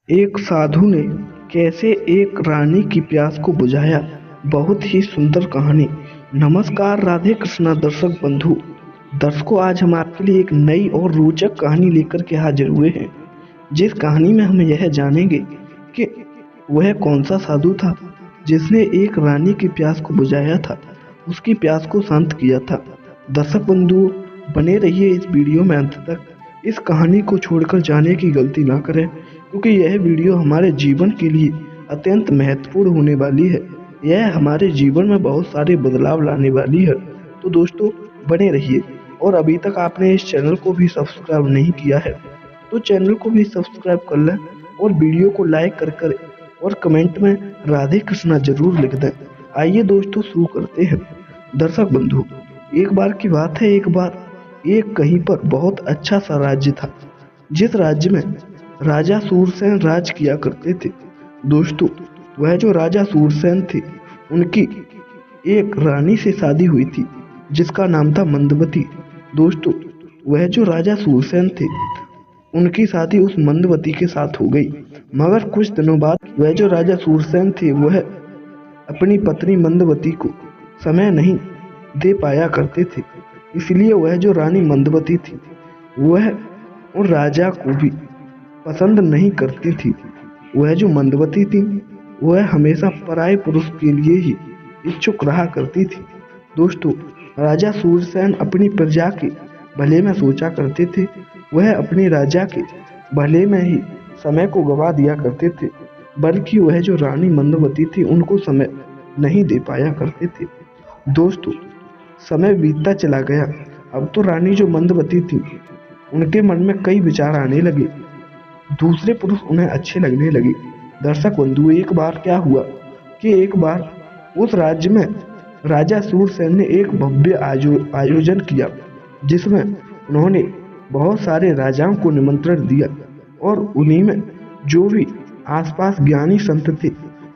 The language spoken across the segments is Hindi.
एक साधु ने कैसे एक रानी की प्यास को बुझाया। बहुत ही सुंदर कहानी। नमस्कार राधे कृष्णा दर्शक बंधु। दर्शकों, आज हम आपके लिए एक नई और रोचक कहानी लेकर के हाजिर हुए हैं। जिस कहानी में हम यह जानेंगे कि वह कौन सा साधु था जिसने एक रानी की प्यास को बुझाया था, उसकी प्यास को शांत किया था। दर्शक बंधु, बने रहिए इस वीडियो में अंत तक। इस कहानी को छोड़कर जाने की गलती ना करें, क्योंकि यह वीडियो हमारे जीवन के लिए अत्यंत महत्वपूर्ण होने वाली है। यह हमारे जीवन में बहुत सारे बदलाव लाने वाली है। तो दोस्तों, बने रहिए। और अभी तक आपने इस चैनल को भी सब्सक्राइब नहीं किया है तो चैनल को भी सब्सक्राइब कर लें और वीडियो को लाइक कर और कमेंट में राधे कृष्णा जरूर लिख दें। आइए दोस्तों, शुरू करते हैं। दर्शक बंधु, एक बार की बात है, एक बार एक कहीं पर बहुत अच्छा सा राज्य था, जिस राज्य में राजा सूरसेन राज किया करते थे। दोस्तों, वह जो राजा सूरसेन थे, उनकी एक रानी से शादी हुई थी जिसका नाम था मंदवती। दोस्तों, वह जो राजा सूरसेन थे, उनकी शादी उस मंदवती के साथ हो गई। मगर कुछ दिनों बाद वह जो राजा सूरसेन थे, वह अपनी पत्नी मंदवती को समय नहीं दे पाया करते थे। इसलिए वह जो रानी मंदवती थी, वह उन राजा को भी पसंद नहीं करती थी। वह जो मंदवती थी, वह हमेशा पराये पुरुष के लिए ही इच्छुक रहा करती थी। दोस्तों, राजा सूरसेन अपनी प्रजा के भले में सोचा करते थे। वह अपने राजा के भले में ही समय को गवा दिया करते थे, बल्कि वह जो रानी मंदवती थी, उनको समय नहीं दे पाया करते थे। दोस्तों, समय बीतता चला गया। अब तो रानी जो मंदवती थी, उनके मन में कई विचार आने लगे। दूसरे पुरुष उन्हें अच्छे लगने लगे। दर्शक बंधु, एक बार क्या हुआ कि एक बार उस राज्य में राजा सूरसेन ने एक भव्य आयोजन किया, जिसमें उन्होंने बहुत सारे राजाओं को निमंत्रण दिया और उन्हीं में जो भी आसपास ज्ञानी संत थे,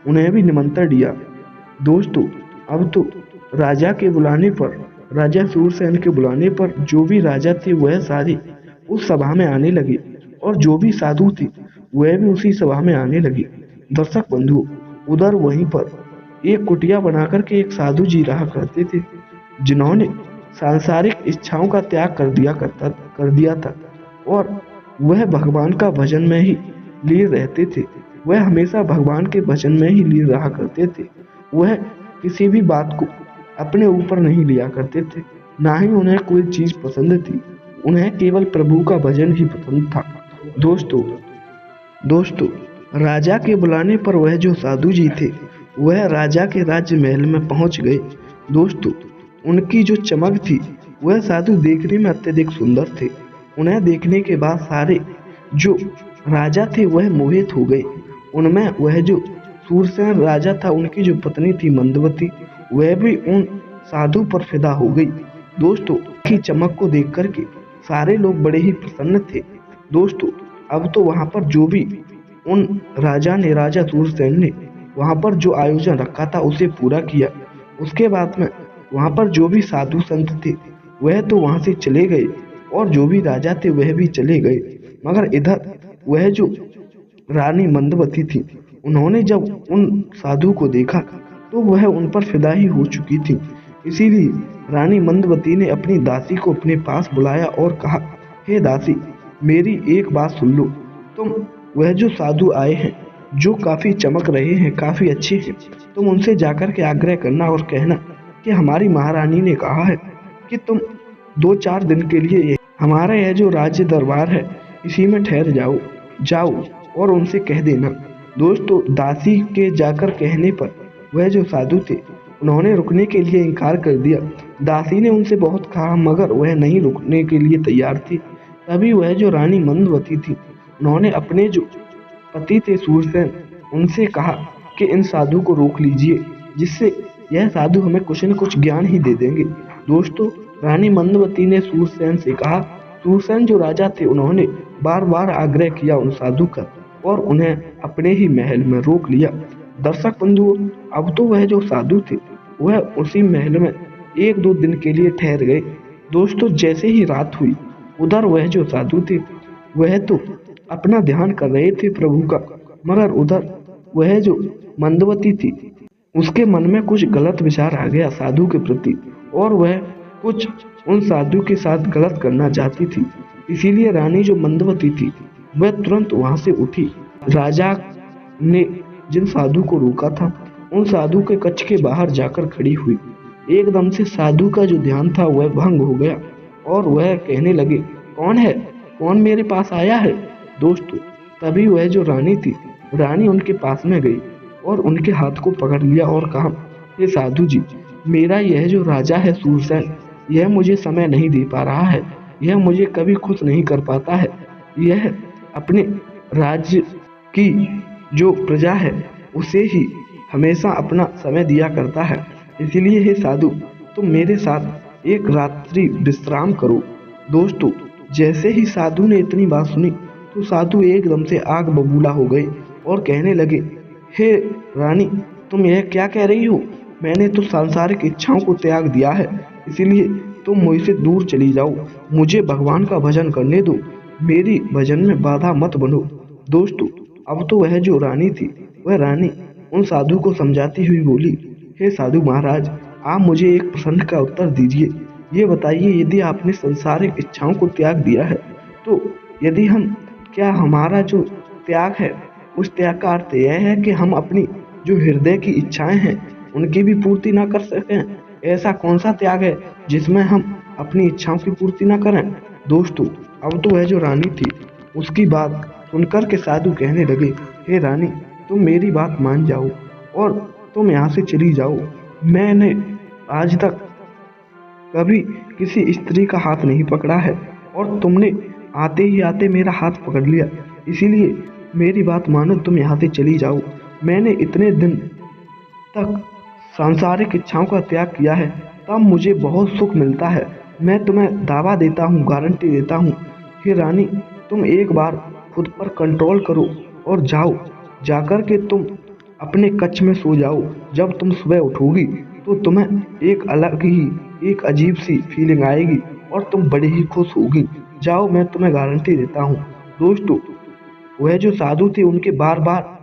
उन्हें भी निमंत्रण दिया। दोस्तों, अब तो राजा के बुलाने पर, राजा सूरसेन के बुलाने पर जो भी राजा थे, वह सारे उस सभा में आने लगे और जो भी साधु थे, वह भी उसी सभा में आने लगे। दर्शक बंधु, उधर वहीं पर एक कुटिया बनाकर के एक साधु जी रहा करते थे, जिन्होंने सांसारिक इच्छाओं का त्याग कर दिया था और वह भगवान का भजन में ही लीन रहते थे। वह हमेशा भगवान के भजन में ही लीन रहा करते थे। वह किसी भी बात को अपने ऊपर नहीं लिया करते थे, ना ही उन्हें कोई चीज पसंद थी। उन्हें केवल प्रभु का भजन ही पसंद था। दोस्तों, राजा के बुलाने पर वह जो साधु जी थे, वह राजा के राज्य महल में पहुंच गए। दोस्तों, उनकी जो चमक थी, वह साधु देखने में अत्यधिक सुंदर थे। उन्हें देखने के बाद सारे जो राजा थे, वह मोहित हो गए। उनमें वह जो सूरसेन राजा था, उनकी जो पत्नी थी मंदवती, वह भी उन साधु पर फिदा हो गई। दोस्तों, की चमक को देख करके सारे लोग बड़े ही प्रसन्न थे। दोस्तों, अब तो वहां पर जो भी उन राजा सूरसेन ने वहां पर जो आयोजन रखा था, उसे पूरा किया। उसके बाद में वहां पर जो भी साधु संत थे, वह तो वहां से चले गए और जो भी राजा थे, वह भी चले गए। मगर इधर वह जो रानी मंदवती थी, उन्होंने जब उन साधु को देखा तो वह उन पर फिदा ही हो चुकी थी। इसीलिए रानी मंदवती ने अपनी दासी को अपने पास बुलाया और कहा, हे दासी, मेरी एक बात सुन लो। तुम वह जो साधु आए हैं, जो काफी चमक रहे हैं, काफी अच्छे हैं, तुम उनसे जाकर के आग्रह करना और कहना कि हमारी महारानी ने कहा है कि तुम 2-4 दिन के लिए हमारा यह जो राज्य दरबार है, इसी में ठहर जाओ और उनसे कह देना। दोस्तों, दासी के जाकर कहने पर वह जो साधु थे, उन्होंने रुकने के लिए इनकार कर दिया। दासी ने उनसे बहुत कहा, मगर वह नहीं रुकने के लिए तैयार थी। तभी वह जो रानी मंदवती थी, उन्होंने अपने जो पति थे सूरसेन, उनसे कहा कि इन साधु को रोक लीजिए, जिससे यह साधु हमें कुछ न कुछ ज्ञान ही दे देंगे। दोस्तों, रानी मंदवती ने सूरसेन से कहा। सूरसेन जो राजा थे, उन्होंने बार बार आग्रह किया उन साधु का और उन्हें अपने ही महल में रोक लिया। दर्शक बंधुओं, अब तो वह जो साधु थे, वह उसी महल में 1-2 दिन के लिए ठहर गए। दोस्तों, जैसे ही रात हुई, उधर वह जो साधु थे, वह तो अपना ध्यान कर रहे थे प्रभु का, मगर उधर वह जो मंदवती थी उसके मन में कुछ गलत विचार आ गया साधु के प्रति, और वह कुछ उन साधु के साथ गलत करना चाहती थी। इसीलिए रानी जो मंदवती थी वह तुरंत वहां से उठी। राजा ने जिन साधु को रोका था उन साधु के कक्ष के बाहर जाकर खड़ी हुई। एकदम से साधु का जो ध्यान था वह भंग हो गया और वह कहने लगे, कौन है, कौन मेरे पास आया है। दोस्तों, तभी वह जो रानी थी, रानी उनके पास में गई और उनके हाथ को पकड़ लिया और कहा, हे साधु जी, मेरा यह जो राजा है सूरसेन, यह मुझे समय नहीं दे पा रहा है, यह मुझे कभी खुश नहीं कर पाता है। यह अपने राज्य की जो प्रजा है उसे ही हमेशा अपना समय दिया करता है। इसीलिए हे साधु, तुम मेरे साथ एक रात्रि विश्राम करो। दोस्तों, जैसे ही साधु ने इतनी बात सुनी तो साधु एकदम से आग बबूला हो गए और कहने लगे, हे रानी, तुम यह क्या कह रही हो। मैंने तो सांसारिक इच्छाओं को त्याग दिया है, इसीलिए तुम मुझसे दूर चली जाओ, मुझे भगवान का भजन करने दो, मेरी भजन में बाधा मत बनो। दोस्तों, अब तो वह जो रानी थी वह रानी उन साधु को समझाती हुई बोली, हे साधु महाराज, आप मुझे एक प्रश्न का उत्तर दीजिए। ये बताइए, यदि आपने सांसारिक इच्छाओं को त्याग दिया है तो यदि हम क्या हमारा जो त्याग है उस त्याग का अर्थ यह है कि हम अपनी जो हृदय की इच्छाएं हैं उनकी भी पूर्ति ना कर सकें। ऐसा कौन सा त्याग है जिसमें हम अपनी इच्छाओं की पूर्ति ना करें। दोस्तों, अब तो वह जो रानी थी उसकी बात सुनकर के साधु कहने लगे, हे रानी, तुम मेरी बात मान जाओ और तुम यहाँ से चली जाओ। मैंने आज तक कभी किसी स्त्री का हाथ नहीं पकड़ा है और तुमने आते ही आते मेरा हाथ पकड़ लिया, इसीलिए मेरी बात मानो, तुम यहाँ से चली जाओ। मैंने इतने दिन तक सांसारिक इच्छाओं का त्याग किया है, तब मुझे बहुत सुख मिलता है। मैं तुम्हें दावा देता हूँ, गारंटी देता हूँ, हे रानी, तुम एक बार खुद पर कंट्रोल करो और जाओ, जाकर के तुम अपने कक्ष में सो जाओ। जब तुम सुबह उठोगी तो तुम्हें एक अलग ही, एक अजीब सी फीलिंग आएगी और तुम बड़ी ही खुश होगी। जाओ, मैं तुम्हें गारंटी देता हूँ। दोस्तों, वह जो साधु थे उनके बार बार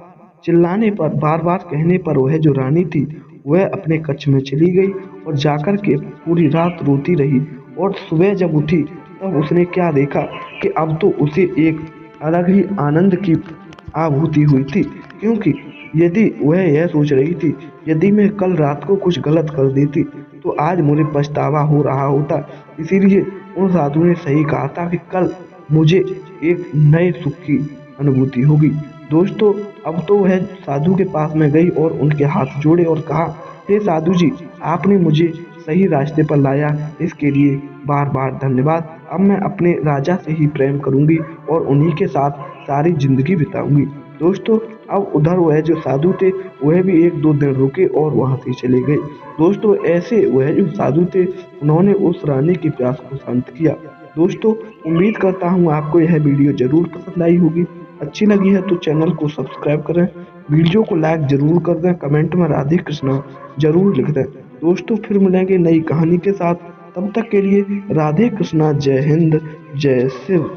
चिल्लाने पर, बार बार कहने पर वह जो रानी थी वह अपने कक्ष में चली गई और जाकर के पूरी रात रोती रही। और सुबह जब उठी तब उसने क्या देखा कि अब तो उसे एक अलग ही आनंद की अनुभूति हुई थी, क्योंकि यदि वह यह सोच रही थी, यदि मैं कल रात को कुछ गलत कर देती तो आज मुझे पछतावा हो रहा होता। इसीलिए उन साधु ने सही कहा था कि कल मुझे एक नए सुख की अनुभूति होगी। दोस्तों, अब तो वह साधु के पास में गई और उनके हाथ जोड़े और कहा, हे साधु जी, आपने मुझे सही रास्ते पर लाया, इसके लिए बार बार धन्यवाद। अब मैं अपने राजा से ही प्रेम करूंगी और उन्हीं के साथ सारी जिंदगी बिताऊंगी। दोस्तों, अब उधर वह जो साधु थे वह भी एक दो दिन रुके और वहां से चले गए। दोस्तों, ऐसे वह जो साधु थे उन्होंने उस रानी की प्यास को शांत किया। दोस्तों, उम्मीद करता हूँ आपको यह वीडियो जरूर पसंद आई होगी। अच्छी लगी है तो चैनल को सब्सक्राइब करें, वीडियो को लाइक जरूर कर दें, कमेंट में राधे कृष्णा जरूर लिख दें। दोस्तों, फिर मिलेंगे नई कहानी के साथ, तब तक के लिए राधे कृष्णा, जय हिंद, जय शिव।